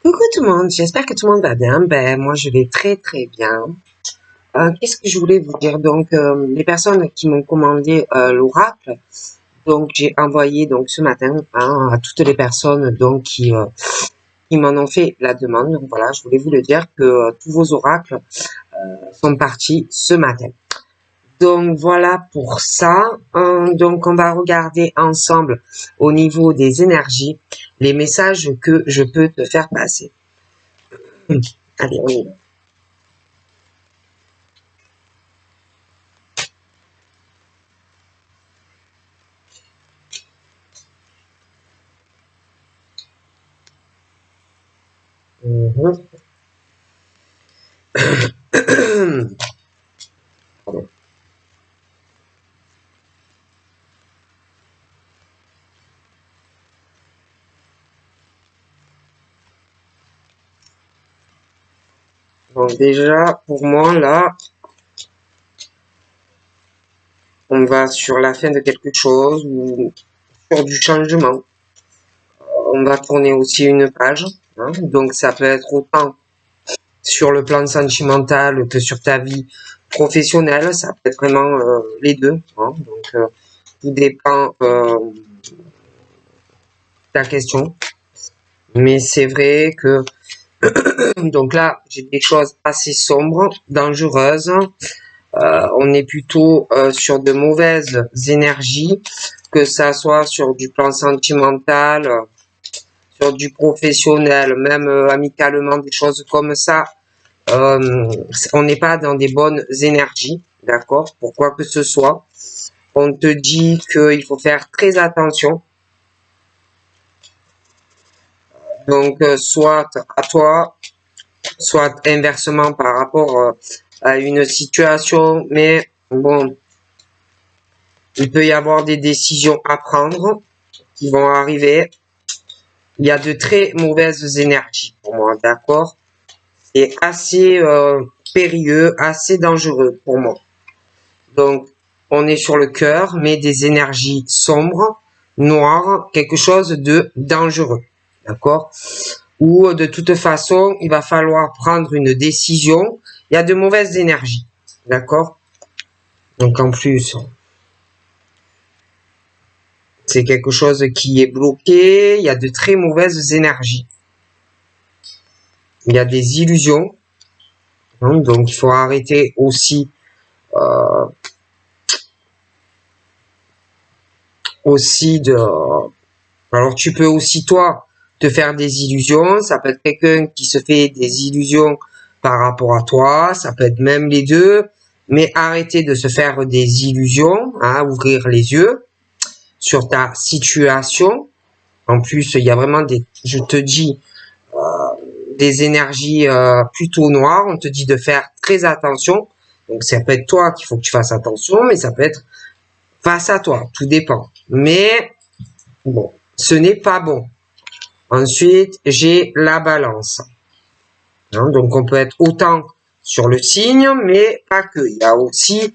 Coucou tout le monde, j'espère que tout le monde va bien. Ben moi je vais très très bien. Qu'est-ce que je voulais vous dire? Donc les personnes qui m'ont commandé l'oracle, donc j'ai envoyé donc ce matin à toutes les personnes donc qui m'en ont fait la demande. Donc voilà, je voulais vous le dire que tous vos oracles sont partis ce matin. Donc voilà pour ça. Donc on va regarder ensemble au niveau des énergies les messages que je peux te faire passer. Allez, on y va. Mhm. Pardon. Donc déjà, pour moi, là, on va sur la fin de quelque chose ou sur du changement. On va tourner aussi une page. Hein. Donc ça peut être autant sur le plan sentimental que sur ta vie professionnelle. Ça peut être vraiment les deux. Hein. Donc tout dépend de ta question. Mais c'est vrai que donc là, j'ai des choses assez sombres, dangereuses. On est plutôt sur de mauvaises énergies, que ça soit sur du plan sentimental, sur du professionnel, même amicalement, des choses comme ça. On n'est pas dans des bonnes énergies, d'accord? Pour quoi que ce soit. On te dit qu'il faut faire très attention. Donc, soit à toi, soit inversement par rapport à une situation, mais bon, il peut y avoir des décisions à prendre qui vont arriver. Il y a de très mauvaises énergies pour moi, d'accord? C'est assez périlleux, assez dangereux pour moi. Donc, on est sur le cœur, mais des énergies sombres, noires, quelque chose de dangereux, d'accord? Ou de toute façon, il va falloir prendre une décision. Il y a de mauvaises énergies, d'accord? Donc en plus, c'est quelque chose qui est bloqué. Il y a de très mauvaises énergies. Il y a des illusions. Hein, donc il faut arrêter aussi de. Alors tu peux aussi toi te faire des illusions. Ça peut être quelqu'un qui se fait des illusions par rapport à toi. Ça peut être même les deux. Mais arrêter de se faire des illusions, hein, ouvrir les yeux sur ta situation. En plus, il y a vraiment je te dis, des énergies plutôt noires. On te dit de faire très attention. Donc ça peut être toi qu'il faut que tu fasses attention, mais ça peut être face à toi. Tout dépend. Mais bon, ce n'est pas bon. Ensuite, j'ai la balance. Hein, donc on peut être autant sur le signe, mais pas que. Il y a aussi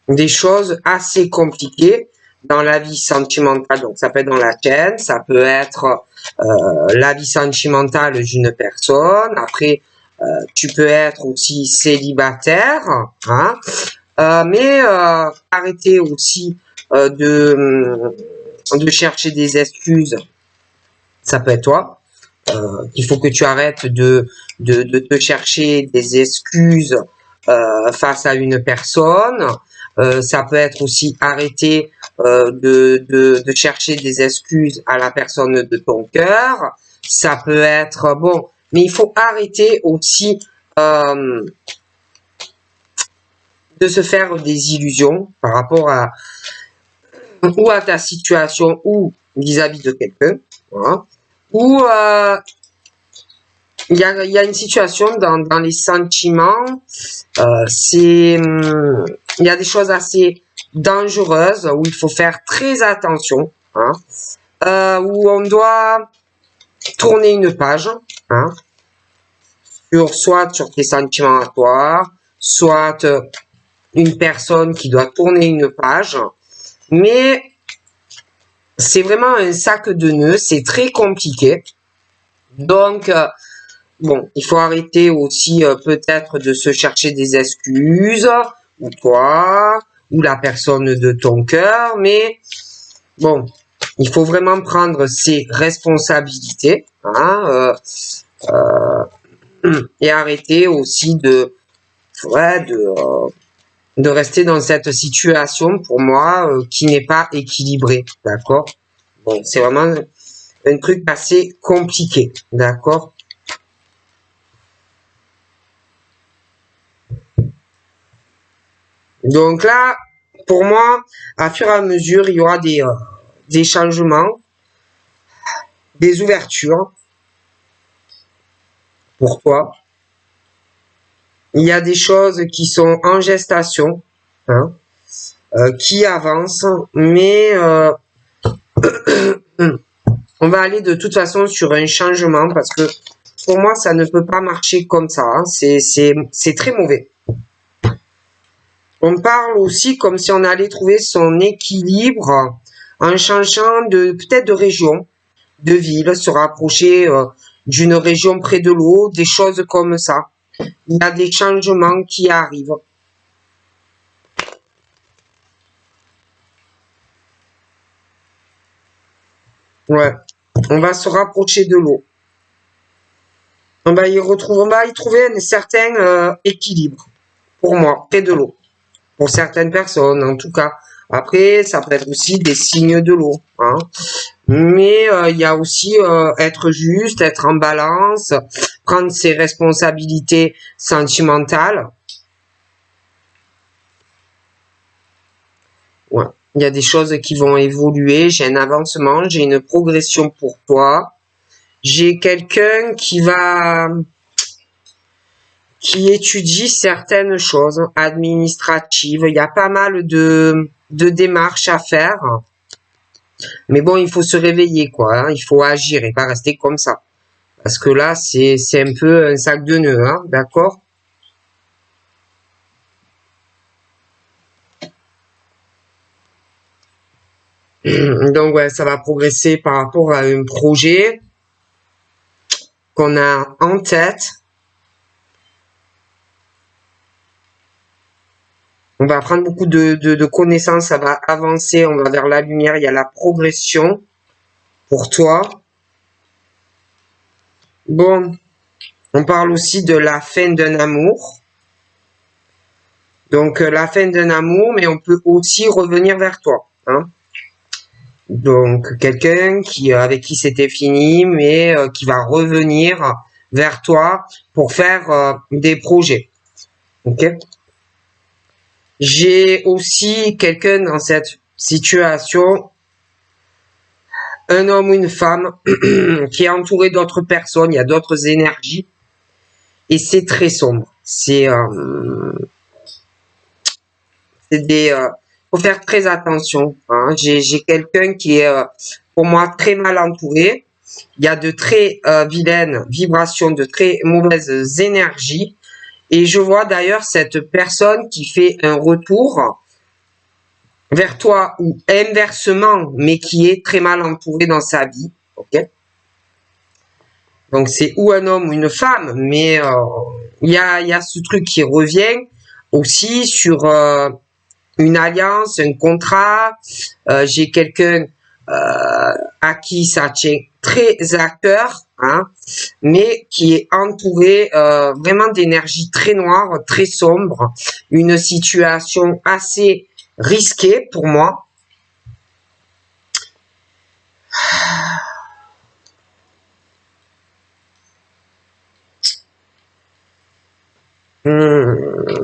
des choses assez compliquées dans la vie sentimentale. Donc ça peut être dans la tienne, ça peut être la vie sentimentale d'une personne. Après, tu peux être aussi célibataire, hein, mais arrêter aussi de chercher des excuses. Ça peut être toi. Il faut que tu arrêtes de te chercher des excuses face à une personne. Ça peut être aussi arrêter de chercher des excuses à la personne de ton cœur. Ça peut être bon, mais il faut arrêter aussi de se faire des illusions par rapport à ou à ta situation ou vis-à-vis de quelqu'un. Voilà. Ou il y a une situation dans les sentiments, il y a des choses assez dangereuses où il faut faire très attention, hein, où on doit tourner une page, hein, soit sur tes sentiments à toi, soit une personne qui doit tourner une page, mais c'est vraiment un sac de nœuds, c'est très compliqué. Donc, bon, il faut arrêter aussi peut-être de se chercher des excuses, ou toi, ou la personne de ton cœur, mais bon, il faut vraiment prendre ses responsabilités, hein, et arrêter aussi de rester dans cette situation, pour moi, qui n'est pas équilibrée, d'accord? Bon, c'est vraiment un truc assez compliqué, d'accord? Donc là, pour moi, à fur et à mesure, il y aura des changements, des ouvertures pour toi. Il y a des choses qui sont en gestation, hein, qui avancent, mais on va aller de toute façon sur un changement parce que pour moi, ça ne peut pas marcher comme ça. Hein. C'est très mauvais. On parle aussi comme si on allait trouver son équilibre en changeant peut-être de région, de ville, se rapprocher d'une région près de l'eau, des choses comme ça. Il y a des changements qui arrivent. Ouais, on va se rapprocher de l'eau. On va y trouver un certain équilibre, pour moi, près de l'eau. Pour certaines personnes, en tout cas. Après, ça peut être aussi des signes de l'eau. Hein. Mais il y a aussi être juste, être en balance, prendre ses responsabilités sentimentales. Ouais. Il y a des choses qui vont évoluer, j'ai un avancement, j'ai une progression pour toi. J'ai quelqu'un qui étudie certaines choses administratives. Il y a pas mal de démarches à faire. Mais bon, il faut se réveiller, quoi. Hein. Il faut agir et pas rester comme ça. Parce que là, c'est un peu un sac de nœuds, hein, d'accord? Donc, ouais, ça va progresser par rapport à un projet qu'on a en tête. On va prendre beaucoup de connaissances, ça va avancer, on va vers la lumière, il y a la progression pour toi. Bon, on parle aussi de la fin d'un amour. Donc, la fin d'un amour, mais on peut aussi revenir vers toi. Hein. Donc, quelqu'un avec qui c'était fini, mais qui va revenir vers toi pour faire des projets. Ok. J'ai aussi quelqu'un dans cette situation, un homme ou une femme qui est entouré d'autres personnes, il y a d'autres énergies et c'est très sombre. Faut faire très attention. Hein. J'ai quelqu'un qui est pour moi très mal entouré. Il y a de très vilaines vibrations, de très mauvaises énergies. Et je vois d'ailleurs cette personne qui fait un retour vers toi ou inversement, mais qui est très mal entouré dans sa vie. Ok. Donc c'est ou un homme ou une femme, mais il y a ce truc qui revient aussi sur une alliance, un contrat. J'ai quelqu'un à qui ça tient très à cœur, hein, mais qui est entouré vraiment d'énergie très noire, très sombre, une situation assez risquée pour moi.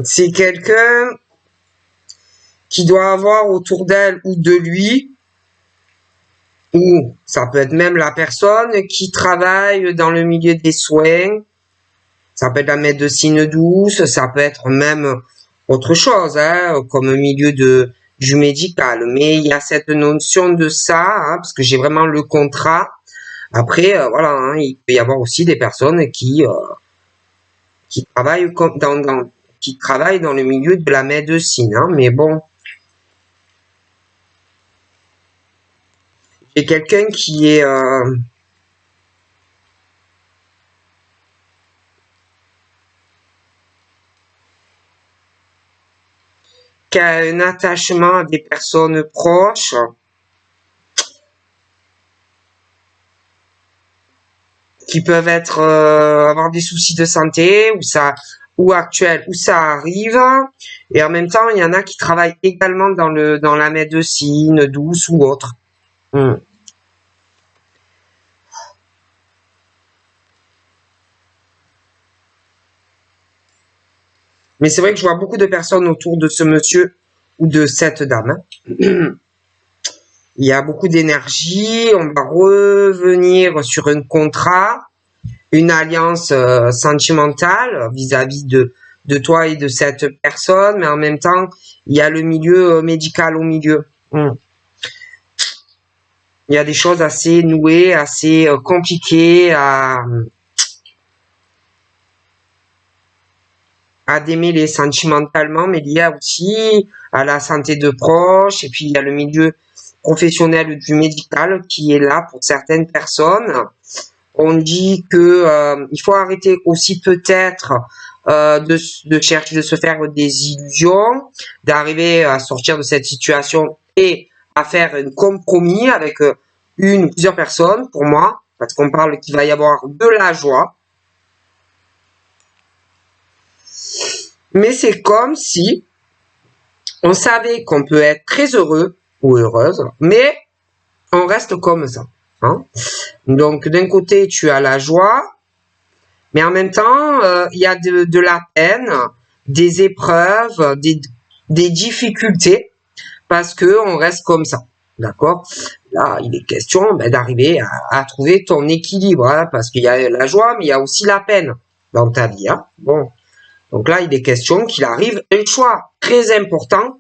C'est quelqu'un qui doit avoir autour d'elle ou de lui, ou ça peut être même la personne qui travaille dans le milieu des soins, ça peut être la médecine douce, ça peut être même autre chose, hein, comme milieu du médical. Mais il y a cette notion de ça, hein, parce que j'ai vraiment le contrat. Après, voilà, hein, il peut y avoir aussi des personnes qui travaillent qui travaillent dans le milieu de la médecine, hein, mais bon. J'ai quelqu'un qui est... qui a un attachement à des personnes proches, qui peuvent être avoir des soucis de santé ou actuels où ça arrive, et en même temps il y en a qui travaillent également dans la médecine douce ou autre. Mais c'est vrai que je vois beaucoup de personnes autour de ce monsieur ou de cette dame. Il y a beaucoup d'énergie, on va revenir sur un contrat, une alliance sentimentale vis-à-vis de toi et de cette personne, mais en même temps, il y a le milieu médical au milieu. Il y a des choses assez nouées, assez compliquées à démêler sentimentalement, mais il y a aussi à la santé de proches, et puis il y a le milieu professionnel du médical qui est là pour certaines personnes. On dit que il faut arrêter aussi peut-être de chercher de se faire des illusions, d'arriver à sortir de cette situation et à faire un compromis avec une ou plusieurs personnes, pour moi, parce qu'on parle qu'il va y avoir de la joie. Mais c'est comme si on savait qu'on peut être très heureux ou heureuse, mais on reste comme ça. Hein. Donc d'un côté, tu as la joie, mais en même temps, il y a de la peine, des épreuves, des difficultés, parce que on reste comme ça. D'accord? Là, il est question d'arriver à trouver ton équilibre, hein, parce qu'il y a la joie, mais il y a aussi la peine dans ta vie. Hein. Bon. Donc là, il est question qu'il arrive un choix très important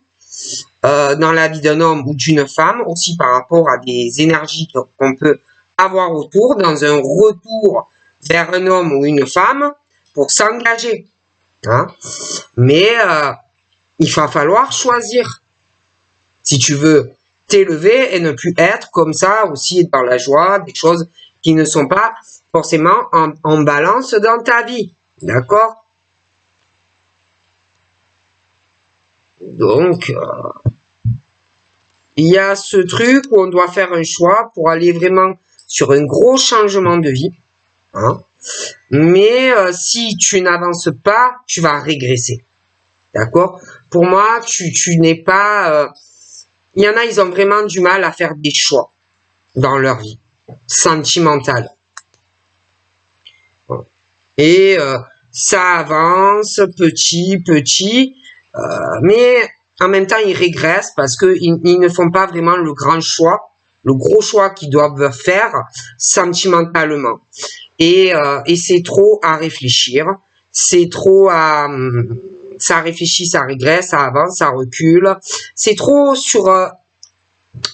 dans la vie d'un homme ou d'une femme, aussi par rapport à des énergies qu'on peut avoir autour, dans un retour vers un homme ou une femme pour s'engager. Hein. Mais il va falloir choisir si tu veux t'élever et ne plus être comme ça aussi dans la joie, des choses qui ne sont pas forcément en balance dans ta vie. D'accord? Donc, il y a ce truc où on doit faire un choix pour aller vraiment sur un gros changement de vie. Hein. Mais si tu n'avances pas, tu vas régresser. D'accord? Pour moi, tu n'es pas... il y en a, ils ont vraiment du mal à faire des choix dans leur vie sentimentale. Et ça avance petit, mais en même temps, ils régressent parce qu'ils ne font pas vraiment le grand choix, le gros choix qu'ils doivent faire sentimentalement. Et c'est trop à réfléchir, c'est trop à... ça réfléchit, ça régresse, ça avance, ça recule. C'est trop sur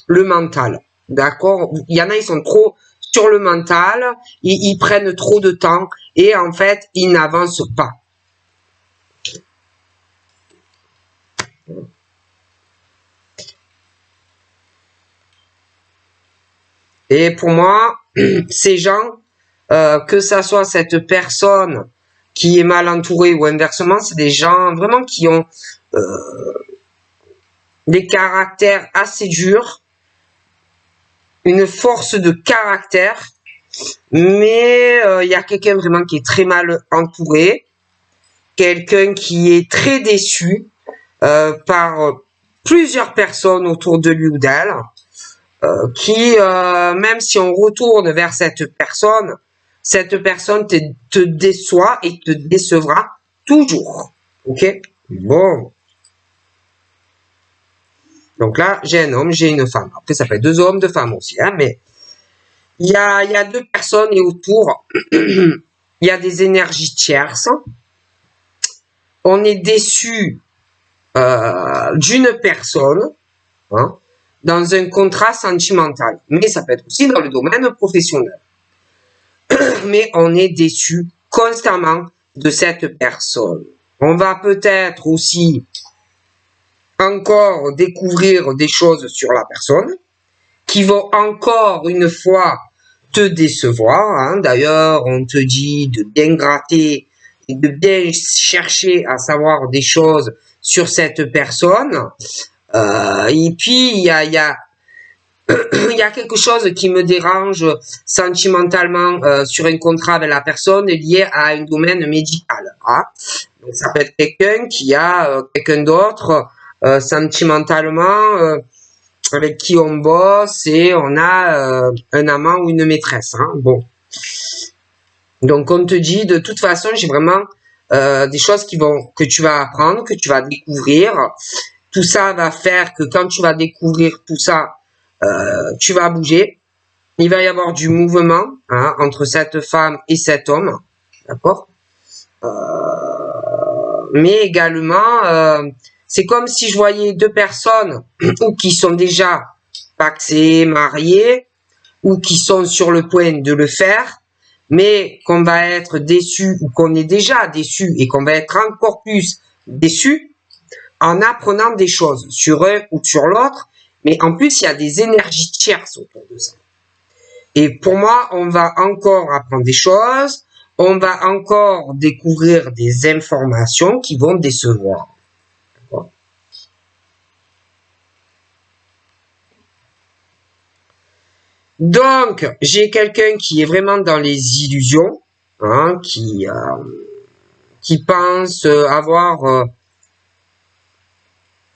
le mental, d'accord? Il y en a, ils sont trop sur le mental, ils prennent trop de temps et en fait, ils n'avancent pas. Et pour moi, ces gens, que ça soit cette personne qui est mal entourée ou inversement, c'est des gens vraiment qui ont des caractères assez durs, une force de caractère, mais il y a quelqu'un vraiment qui est très mal entouré, quelqu'un qui est très déçu par plusieurs personnes autour de lui ou d'elle, qui, même si on retourne vers cette personne te déçoit et te décevra toujours. Ok? Bon. Donc là, j'ai un homme, j'ai une femme. Après, ça fait 2 hommes, 2 femmes aussi, hein, mais il y a 2 personnes et autour, il y a des énergies tierces. On est déçu d'une personne, hein, dans un contrat sentimental. Mais ça peut être aussi dans le domaine professionnel. Mais on est déçu constamment de cette personne. On va peut-être aussi encore découvrir des choses sur la personne qui vont encore une fois te décevoir. Hein. D'ailleurs, on te dit de bien gratter et de bien chercher à savoir des choses sur cette personne. Et puis, il y a quelque chose qui me dérange sentimentalement sur un contrat avec la personne lié à un domaine médical. Hein. Donc, ça peut être quelqu'un qui a quelqu'un d'autre sentimentalement avec qui on bosse et on a un amant ou une maîtresse. Hein. Bon. Donc, on te dit, de toute façon, j'ai vraiment des choses que tu vas apprendre, que tu vas découvrir. Tout ça va faire que quand tu vas découvrir tout ça, tu vas bouger. Il va y avoir du mouvement hein, entre cette femme et cet homme. D'accord mais également, c'est comme si je voyais deux personnes ou qui sont déjà paxées, mariées, ou qui sont sur le point de le faire, mais qu'on va être déçu ou qu'on est déjà déçu et qu'on va être encore plus déçu en apprenant des choses sur un ou sur l'autre, mais en plus il y a des énergies tierces autour de ça. Et pour moi, on va encore apprendre des choses, on va encore découvrir des informations qui vont décevoir. Donc, j'ai quelqu'un qui est vraiment dans les illusions, hein, qui pense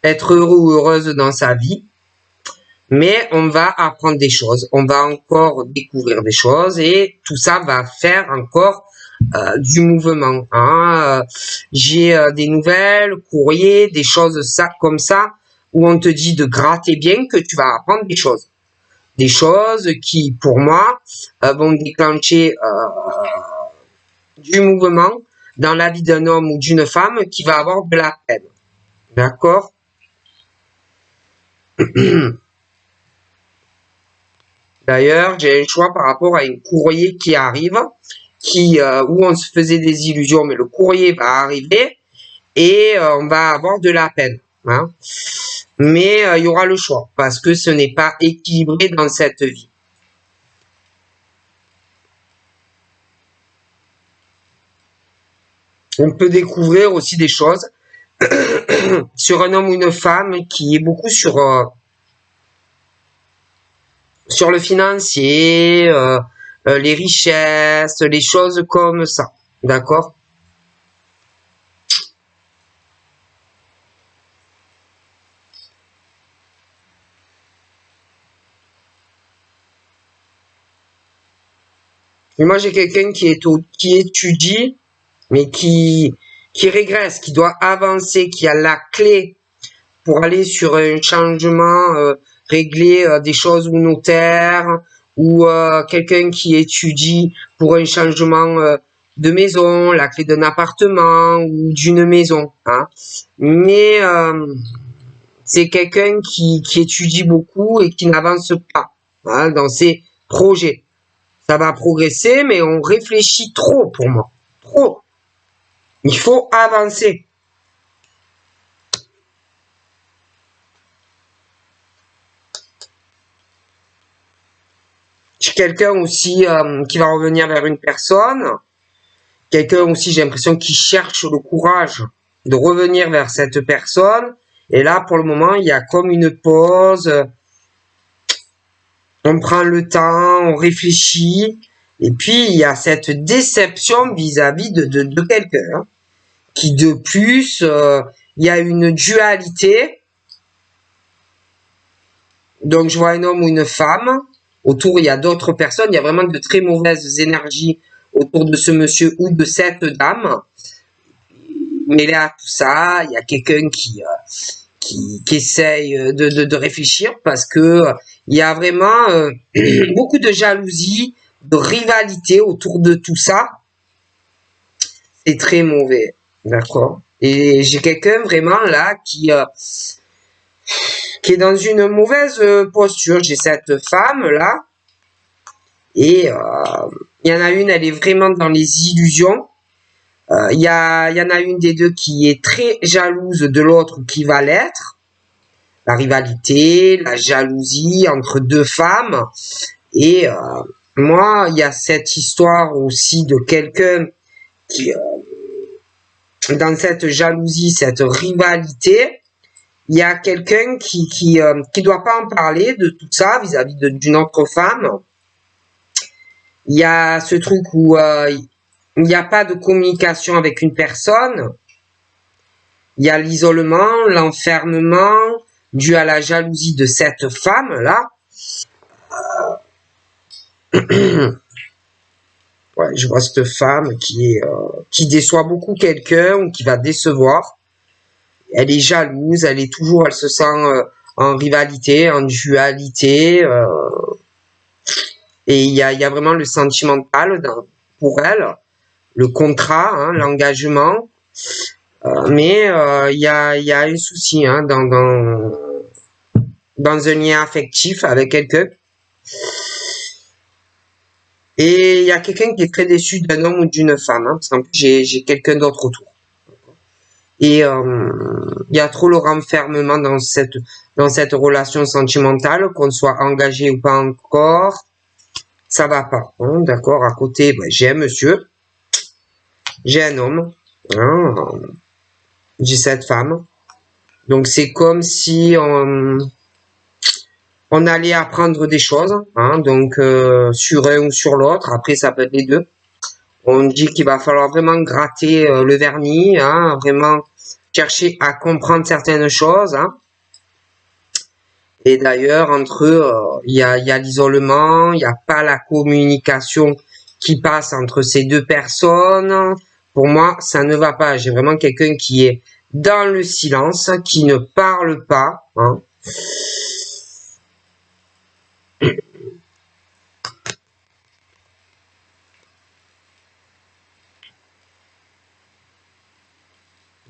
être heureux ou heureuse dans sa vie, mais on va apprendre des choses, on va encore découvrir des choses et tout ça va faire encore du mouvement. Hein. J'ai des nouvelles, courriers, des choses comme ça, où on te dit de gratter bien que tu vas apprendre des choses. Des choses qui, pour moi, vont déclencher du mouvement dans la vie d'un homme ou d'une femme qui va avoir de la peine. D'accord? D'ailleurs, j'ai un choix par rapport à un courrier qui arrive, où on se faisait des illusions, mais le courrier va arriver et on va avoir de la peine. Hein. Mais il y aura le choix, parce que ce n'est pas équilibré dans cette vie. On peut découvrir aussi des choses sur un homme ou une femme qui est beaucoup sur le financier, les richesses, les choses comme ça. D'accord? Et moi, j'ai quelqu'un qui étudie, mais qui régresse, qui doit avancer, qui a la clé pour aller sur un changement, régler des choses ou notaire, ou quelqu'un qui étudie pour un changement de maison, la clé d'un appartement ou d'une maison. Hein. Mais c'est quelqu'un qui étudie beaucoup et qui n'avance pas hein, dans ses projets. Ça va progresser, mais on réfléchit trop pour moi. Trop. Il faut avancer. J'ai quelqu'un aussi qui va revenir vers une personne. Quelqu'un aussi, j'ai l'impression, qui cherche le courage de revenir vers cette personne. Et là, pour le moment, il y a comme une pause. On prend le temps, on réfléchit. Et puis, il y a cette déception vis-à-vis de quelqu'un. Hein, qui, de plus, il y a une dualité. Donc, je vois un homme ou une femme. Autour, il y a d'autres personnes. Il y a vraiment de très mauvaises énergies autour de ce monsieur ou de cette dame. Mais là, tout ça, il y a quelqu'un qui essaye de réfléchir parce que il y a vraiment beaucoup de jalousie, de rivalité autour de tout ça. C'est très mauvais, d'accord? Et j'ai quelqu'un vraiment là qui est dans une mauvaise posture. J'ai cette femme là et il y en a une, elle est vraiment dans les illusions. Il y en a une des deux qui est très jalouse de l'autre qui va l'être. la rivalité, la jalousie entre deux femmes. Et moi, il y a cette histoire aussi de quelqu'un qui, dans cette jalousie, cette rivalité, il y a quelqu'un qui doit pas en parler de tout ça vis-à-vis d'une autre femme. Il y a ce truc où il n'y a pas de communication avec une personne. Il y a l'isolement, l'enfermement dû à la jalousie de cette femme-là. Ouais, je vois cette femme qui déçoit beaucoup quelqu'un ou qui va décevoir. Elle est jalouse, elle se sent en rivalité, en dualité. Et il y a vraiment le sentimental pour elle, le contrat, hein, l'engagement. Mais il y a un souci hein, dans un lien affectif avec quelqu'un. Et il y a quelqu'un qui est très déçu d'un homme ou d'une femme, hein, parce qu'en plus j'ai quelqu'un d'autre autour. Et il y a trop le renfermement dans cette relation sentimentale, qu'on soit engagé ou pas encore, ça va pas. Hein, d'accord. À côté, ben, j'ai un monsieur, j'ai un homme, hein, j'ai cette femme. Donc c'est comme si on allait apprendre des choses, hein, donc sur un ou sur l'autre. Après, ça peut être les deux. On dit qu'il va falloir vraiment gratter le vernis, hein, vraiment chercher à comprendre certaines choses. Hein. Et d'ailleurs, entre eux, il y a l'isolement, il n'y a pas la communication qui passe entre ces deux personnes. Pour moi, ça ne va pas. J'ai vraiment quelqu'un qui est dans le silence, qui ne parle pas. Hein.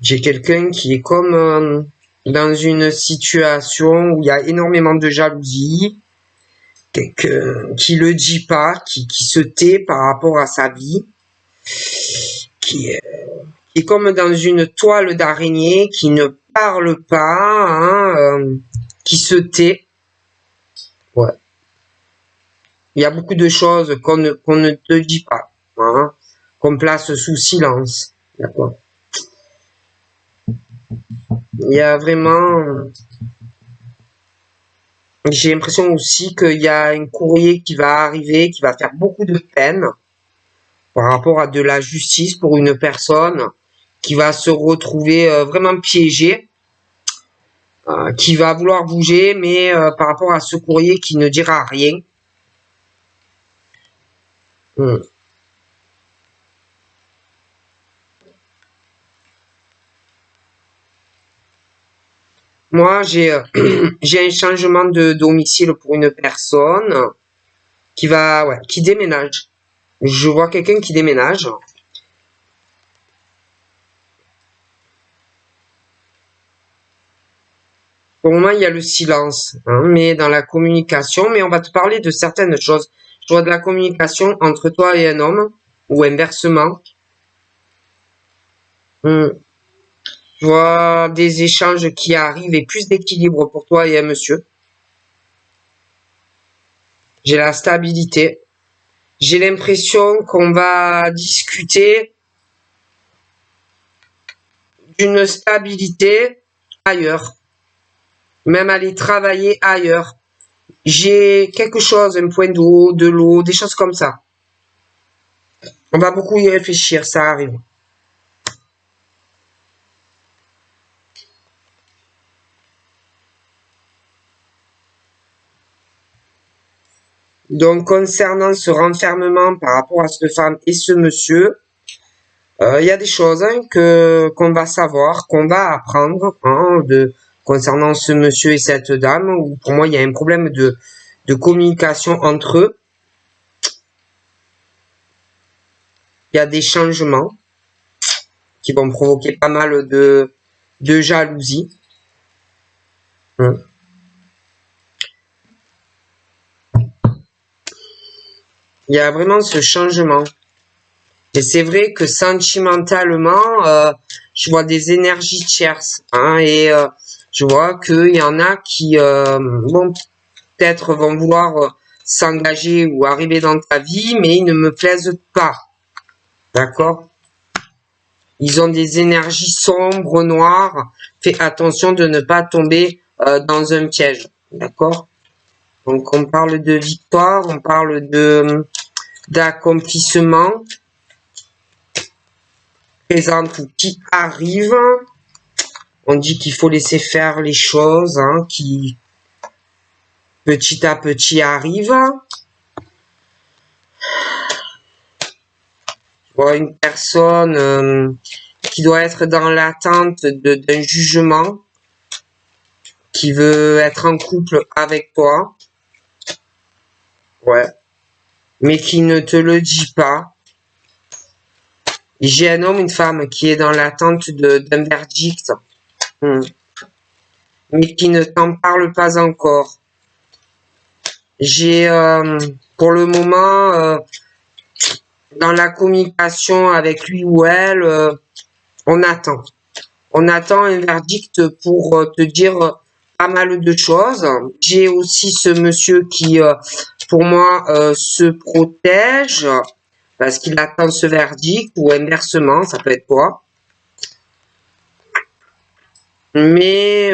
J'ai quelqu'un qui est comme dans une situation où il y a énormément de jalousie, qui le dit pas, qui se tait par rapport à sa vie, qui est comme dans une toile d'araignée, qui ne parle pas, hein, qui se tait. Ouais. Il y a beaucoup de choses qu'on ne te dit pas, hein, qu'on place sous silence. D'accord. Il y a vraiment... J'ai l'impression aussi qu'il y a un courrier qui va arriver, qui va faire beaucoup de peine par rapport à de la justice pour une personne qui va se retrouver vraiment piégée, qui va vouloir bouger, mais par rapport à ce courrier qui ne dira rien. Moi, j'ai un changement de domicile pour une personne qui déménage. Je vois quelqu'un qui déménage. Pour le moment, il y a le silence, hein, mais dans la communication, mais on va te parler de certaines choses. Je vois de la communication entre toi et un homme, ou inversement. Je vois des échanges qui arrivent et plus d'équilibre pour toi et un monsieur. J'ai la stabilité. J'ai l'impression qu'on va discuter d'une stabilité ailleurs. Même aller travailler ailleurs. J'ai quelque chose, un point d'eau, de l'eau, des choses comme ça. On va beaucoup y réfléchir, ça arrive. Donc, concernant ce renfermement par rapport à cette femme et ce monsieur, il y a des choses hein, qu'on va savoir, qu'on va apprendre hein, concernant ce monsieur et cette dame, où pour moi, il y a un problème de communication entre eux. Il y a des changements qui vont provoquer pas mal de jalousie. Il y a vraiment ce changement. Et c'est vrai que sentimentalement, je vois des énergies tierces. Hein, et je vois qu'il y en a qui, bon, peut-être vont vouloir s'engager ou arriver dans ta vie, mais ils ne me plaisent pas. D'accord? Ils ont des énergies sombres, noires. Fais attention de ne pas tomber dans un piège. D'accord? Donc, on parle de victoire, on parle d'accomplissement présent ou qui arrive. On dit qu'il faut laisser faire les choses, hein, qui petit à petit arrivent. Je vois une personne qui doit être dans l'attente d'un jugement, qui veut être en couple avec toi. Ouais. Mais qui ne te le dit pas. J'ai un homme, une femme qui est dans l'attente d'un verdict, mais qui ne t'en parle pas encore. J'ai, pour le moment, dans la communication avec lui ou elle, on attend. On attend un verdict pour te dire pas mal de choses. J'ai aussi ce monsieur qui, pour moi, se protège parce qu'il attend ce verdict, ou inversement, ça peut être toi. Mais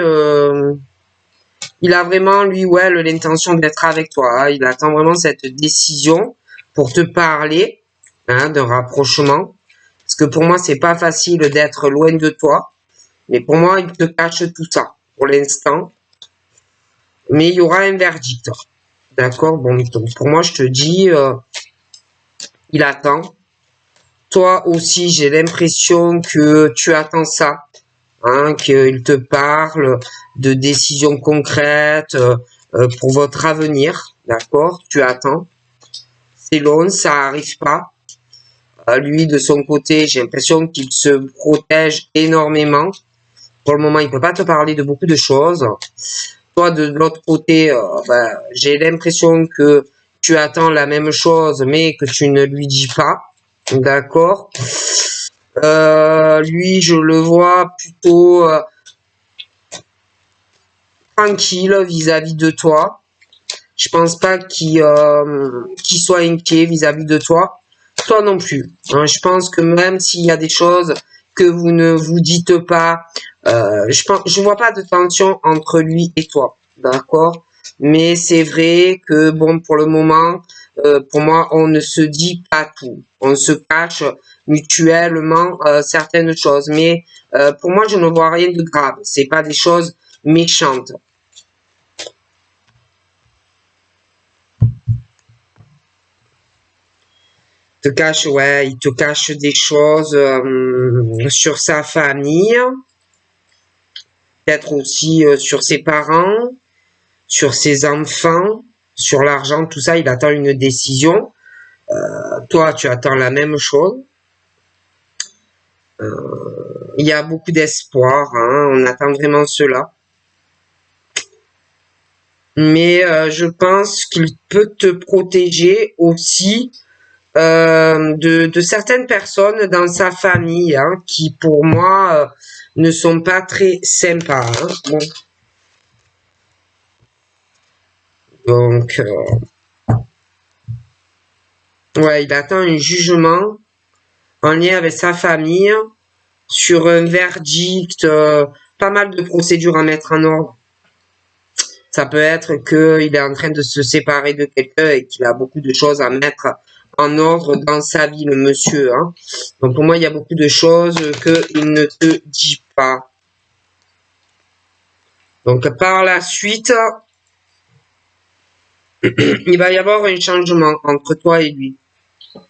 il a vraiment, lui ou elle, l'intention d'être avec toi. Hein. Il attend vraiment cette décision pour te parler, hein, d'un rapprochement. Parce que pour moi, c'est pas facile d'être loin de toi. Mais pour moi, il te cache tout ça pour l'instant. Mais il y aura un verdict. D'accord? Bon, donc pour moi, je te dis, il attend. Toi aussi, j'ai l'impression que tu attends ça. Hein, qu'il te parle de décisions concrètes pour votre avenir. D'accord? Tu attends. C'est long, ça arrive pas. Lui, de son côté, j'ai l'impression qu'il se protège énormément. Pour le moment, il peut pas te parler de beaucoup de choses. Toi, de l'autre côté, j'ai l'impression que tu attends la même chose, mais que tu ne lui dis pas. D'accord? Lui, je le vois plutôt tranquille vis-à-vis de toi. Je pense pas qu'il soit inquiet vis-à-vis de toi. Toi non plus. Hein, je pense que même s'il y a des choses que vous ne vous dites pas, je vois pas de tension entre lui et toi. D'accord? Mais c'est vrai que bon, pour le moment, pour moi, on ne se dit pas tout. On se cache mutuellement certaines choses. Mais pour moi, je ne vois rien de grave. C'est pas des choses méchantes. Il te cache des choses sur sa famille, peut-être aussi sur ses parents, sur ses enfants, sur l'argent, tout ça. Il attend une décision. Toi, tu attends la même chose. Il y a beaucoup d'espoir. Hein, on attend vraiment cela. Mais je pense qu'il peut te protéger aussi de certaines personnes dans sa famille, hein, qui pour moi ne sont pas très sympas. Hein. Bon. Donc, ouais, il attend un jugement en lien avec sa famille sur un verdict, pas mal de procédures à mettre en ordre. Ça peut être qu'il est en train de se séparer de quelqu'un et qu'il a beaucoup de choses à mettre en ordre dans sa vie, le monsieur. Hein. Donc pour moi, il y a beaucoup de choses qu'il ne te dit pas. Donc par la suite, il va y avoir un changement entre toi et lui.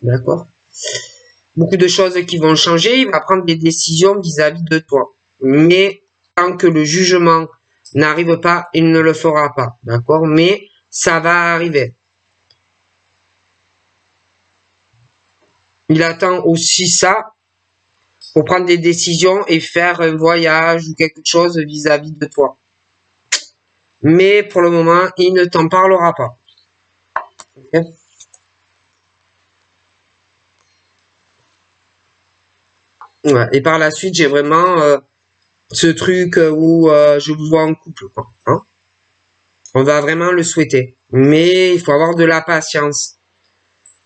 D'accord? Beaucoup de choses qui vont changer. Il va prendre des décisions vis-à-vis de toi. Mais tant que le jugement n'arrive pas, il ne le fera pas. D'accord? Mais ça va arriver. Il attend aussi ça pour prendre des décisions et faire un voyage ou quelque chose vis-à-vis de toi. Mais pour le moment, il ne t'en parlera pas. Okay? Ouais. Et par la suite, j'ai vraiment ce truc où je vous vois en couple, quoi. Hein. On va vraiment le souhaiter. Mais il faut avoir de la patience.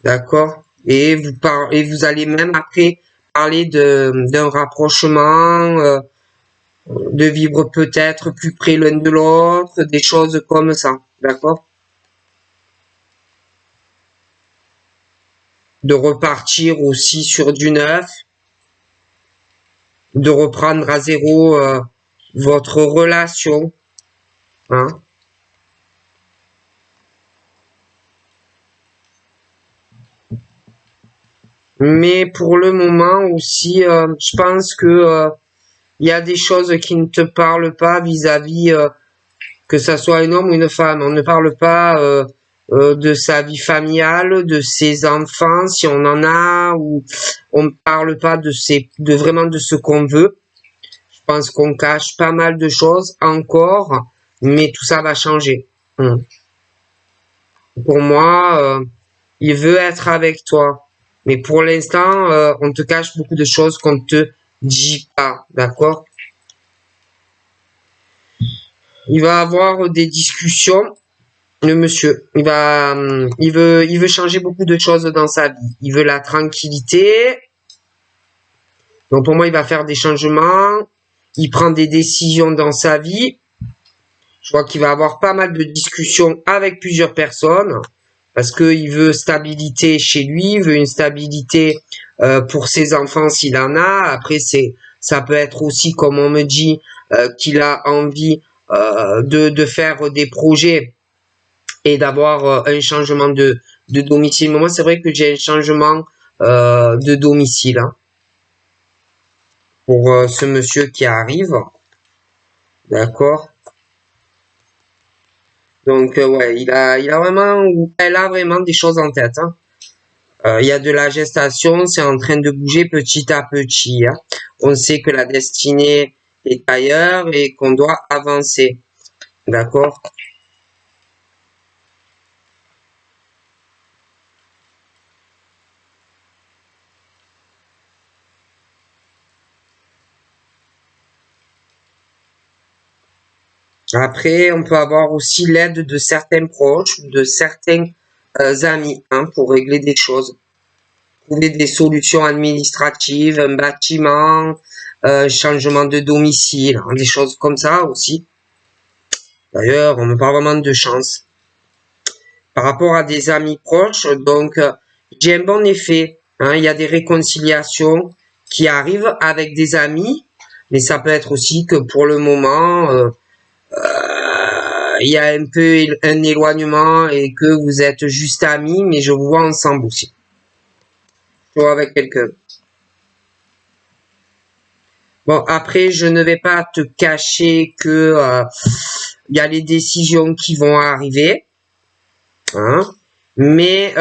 D'accord? Et vous allez même après parler d'un rapprochement, de vivre peut-être plus près l'un de l'autre, des choses comme ça. D'accord? De repartir aussi sur du neuf, de reprendre à zéro votre relation. Hein? Mais pour le moment aussi, je pense que il y a des choses qui ne te parlent pas vis-à-vis que ça soit un homme ou une femme. On ne parle pas de sa vie familiale, de ses enfants, si on en a, ou on ne parle pas de vraiment de ce qu'on veut. Je pense qu'on cache pas mal de choses encore, mais tout ça va changer. Pour moi, il veut être avec toi, mais pour l'instant, on te cache beaucoup de choses qu'on ne te dit pas, d'accord? Il va avoir des discussions. Le monsieur, il veut changer beaucoup de choses dans sa vie. Il veut la tranquillité. Donc pour moi, il va faire des changements. Il prend des décisions dans sa vie. Je vois qu'il va avoir pas mal de discussions avec plusieurs personnes parce qu'il veut stabilité chez lui, il veut une stabilité pour ses enfants s'il en a. Après, ça peut être aussi, comme on me dit, qu'il a envie de faire des projets et d'avoir un changement de domicile. Mais moi, c'est vrai que j'ai un changement de domicile hein, pour ce monsieur qui arrive. D'accord. Donc, ouais, elle a vraiment des choses en tête. Hein. Il y a de la gestation, c'est en train de bouger petit à petit. Hein. On sait que la destinée est ailleurs et qu'on doit avancer. D'accord. Après, on peut avoir aussi l'aide de certains proches, de certains amis, hein, pour régler des choses. Trouver des solutions administratives, un bâtiment, changement de domicile, hein, des choses comme ça aussi. D'ailleurs, on me parle vraiment de chance. Par rapport à des amis proches, donc j'ai un bon effet. Hein, il y a des réconciliations qui arrivent avec des amis, mais ça peut être aussi que pour le moment, il y a un peu un éloignement et que vous êtes juste amis, mais je vous vois ensemble aussi. Je vois avec quelqu'un. Bon, après, je ne vais pas te cacher que il y a les décisions qui vont arriver, hein, mais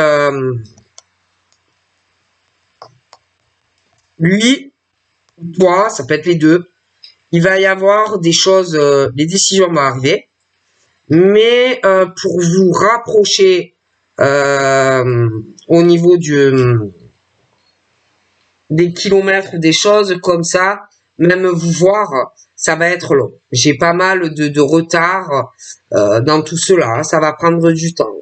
lui, toi, ça peut être les deux. Il va y avoir des choses, les décisions vont arriver, mais pour vous rapprocher au niveau des kilomètres, des choses comme ça, même vous voir, ça va être long. J'ai pas mal de retard dans tout cela, ça va prendre du temps.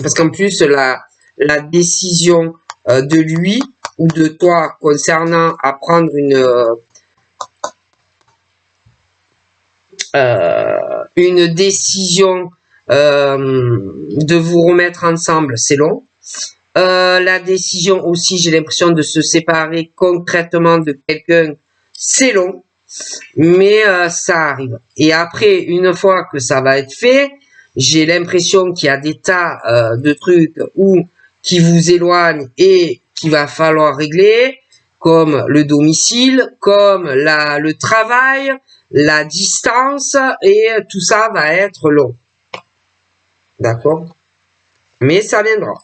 Parce qu'en plus, la décision de lui ou de toi concernant à prendre une décision de vous remettre ensemble, c'est long. La décision aussi, j'ai l'impression de se séparer concrètement de quelqu'un, c'est long, mais ça arrive. Et après, une fois que ça va être fait, j'ai l'impression qu'il y a des tas de trucs qui vous éloignent et qu'il va falloir régler, comme le domicile, comme le travail, la distance, et tout ça va être long. D'accord? Mais ça viendra.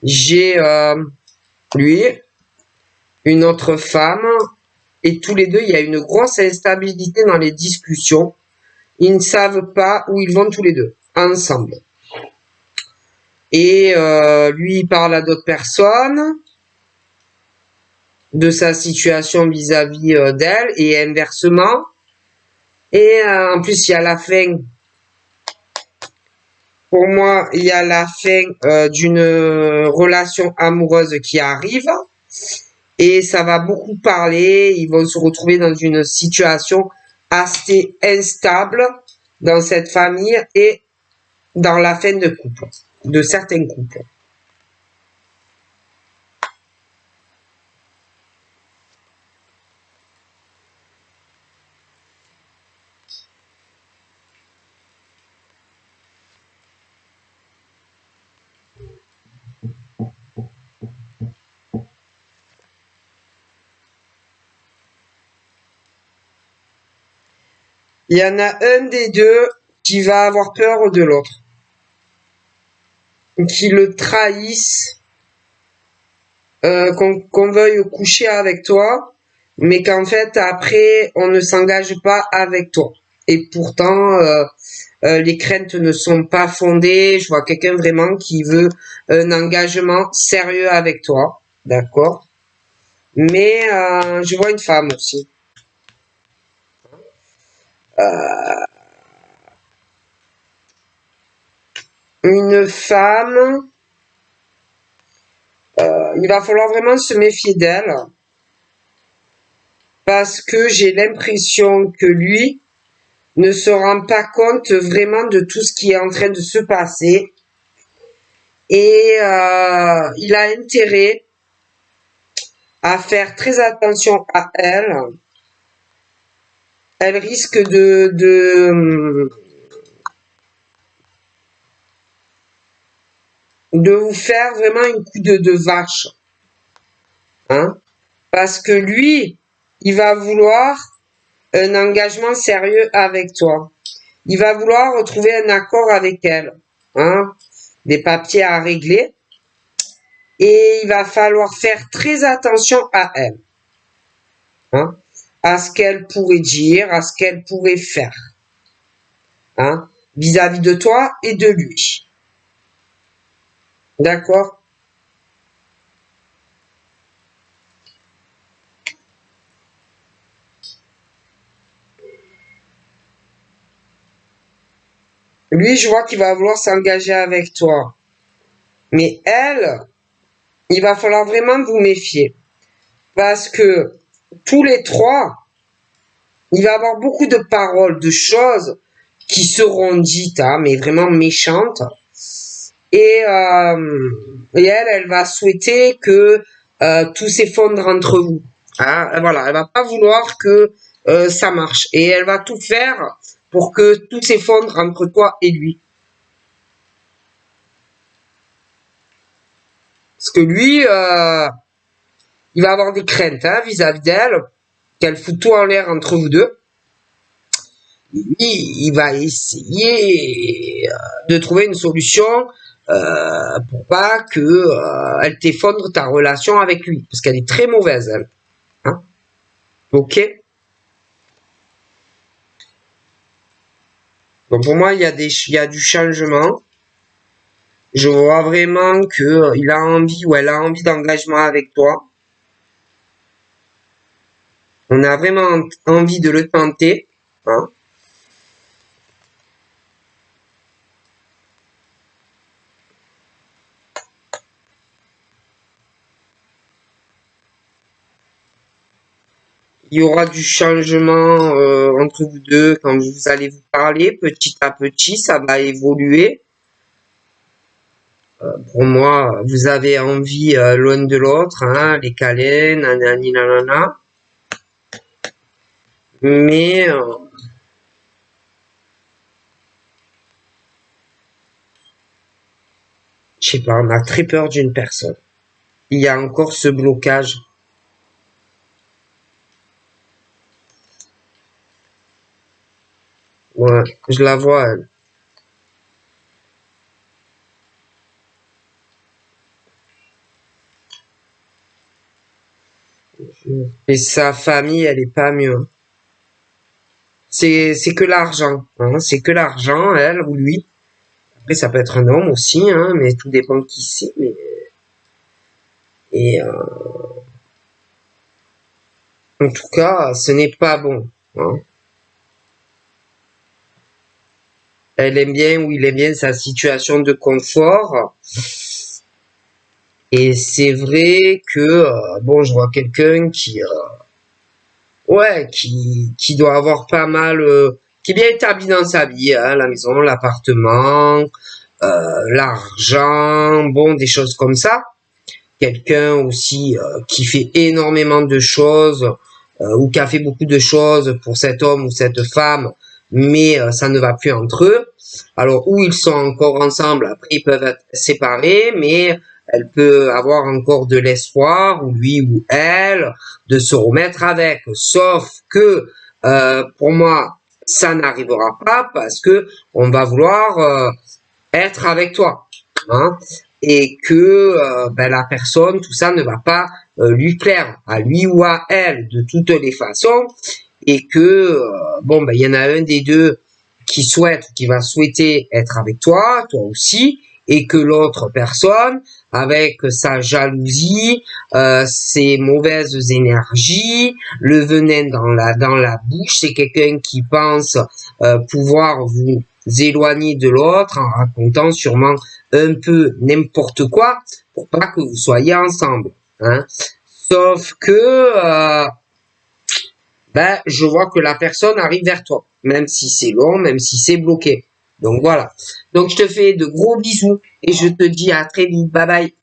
J'ai lui, une autre femme Et tous les deux, il y a une grosse instabilité dans les discussions. Ils ne savent pas où ils vont tous les deux, ensemble. Et lui, il parle à d'autres personnes de sa situation vis-à-vis d'elle et inversement. Et en plus, il y a la fin. Pour moi, il y a la fin d'une relation amoureuse qui arrive. Et ça va beaucoup parler. Ils vont se retrouver dans une situation assez instable dans cette famille et dans la fin de couple, de certains couples. Il y en a un des deux qui va avoir peur de l'autre, qui le trahisse, qu'on veuille coucher avec toi, mais qu'en fait après on ne s'engage pas avec toi. Et pourtant les craintes ne sont pas fondées. Je vois quelqu'un vraiment qui veut un engagement sérieux avec toi, d'accord? Mais je vois une femme aussi. Une femme, il va falloir vraiment se méfier d'elle parce que j'ai l'impression que lui ne se rend pas compte vraiment de tout ce qui est en train de se passer et il a intérêt à faire très attention à elle. Elle risque de vous faire vraiment une coup de vache, hein, parce que lui, il va vouloir un engagement sérieux avec toi. Il va vouloir retrouver un accord avec elle, hein, des papiers à régler, et il va falloir faire très attention à elle, hein, à ce qu'elle pourrait dire, à ce qu'elle pourrait faire, hein, vis-à-vis de toi et de lui. D'accord? Lui, je vois qu'il va vouloir s'engager avec toi. Mais elle, il va falloir vraiment vous méfier. Parce que tous les trois, il va y avoir beaucoup de paroles, de choses qui seront dites, hein, mais vraiment méchantes. Et elle va souhaiter que tout s'effondre entre vous. Hein, voilà, elle va pas vouloir que ça marche. Et elle va tout faire pour que tout s'effondre entre toi et lui. Parce que lui, il va avoir des craintes hein, vis-à-vis d'elle, qu'elle fout tout en l'air entre vous deux. Lui, il va essayer de trouver une solution pour pas que elle t'effondre ta relation avec lui, parce qu'elle est très mauvaise, elle. Hein, ok. Donc pour moi, il y a du changement. Je vois vraiment que il a envie ou elle a envie d'engagement avec toi. On a vraiment envie de le tenter. Hein. Il y aura du changement entre vous deux quand vous allez vous parler petit à petit, ça va évoluer. Pour moi, vous avez envie l'un de l'autre, hein, les câlins, nanani nanana. Mais je sais pas, on a très peur d'une personne. Il y a encore ce blocage. Ouais, je la vois, elle. Et sa famille, elle est pas mieux. C'est que l'argent, hein. C'est que l'argent, elle ou lui. Après, ça peut être un homme aussi, hein, mais tout dépend de qui c'est. Mais... Et en tout cas, ce n'est pas bon, hein. Elle aime bien ou il aime bien sa situation de confort. Et c'est vrai que, bon, je vois quelqu'un qui, ouais, qui doit avoir pas mal, qui est bien établi dans sa vie, hein, la maison, l'appartement, l'argent, bon, des choses comme ça. Quelqu'un aussi qui fait énormément de choses ou qui a fait beaucoup de choses pour cet homme ou cette femme, mais ça ne va plus entre eux. Alors, où ils sont encore ensemble, après ils peuvent être séparés, mais elle peut avoir encore de l'espoir, ou lui ou elle, de se remettre avec. Sauf que, pour moi, ça n'arrivera pas parce que on va vouloir être avec toi, hein, et que ben, la personne, tout ça ne va pas lui plaire, à lui ou à elle, de toutes les façons, et que bon, ben il y en a un des deux qui souhaite, qui va souhaiter être avec toi, toi aussi, et que l'autre personne, avec sa jalousie, ses mauvaises énergies, le venin dans la bouche, c'est quelqu'un qui pense pouvoir vous éloigner de l'autre en racontant sûrement un peu n'importe quoi pour pas que vous soyez ensemble, hein. Sauf que ben, je vois que la personne arrive vers toi, même si c'est long, même si c'est bloqué. Donc voilà. Donc je te fais de gros bisous et je te dis à très vite. Bye bye.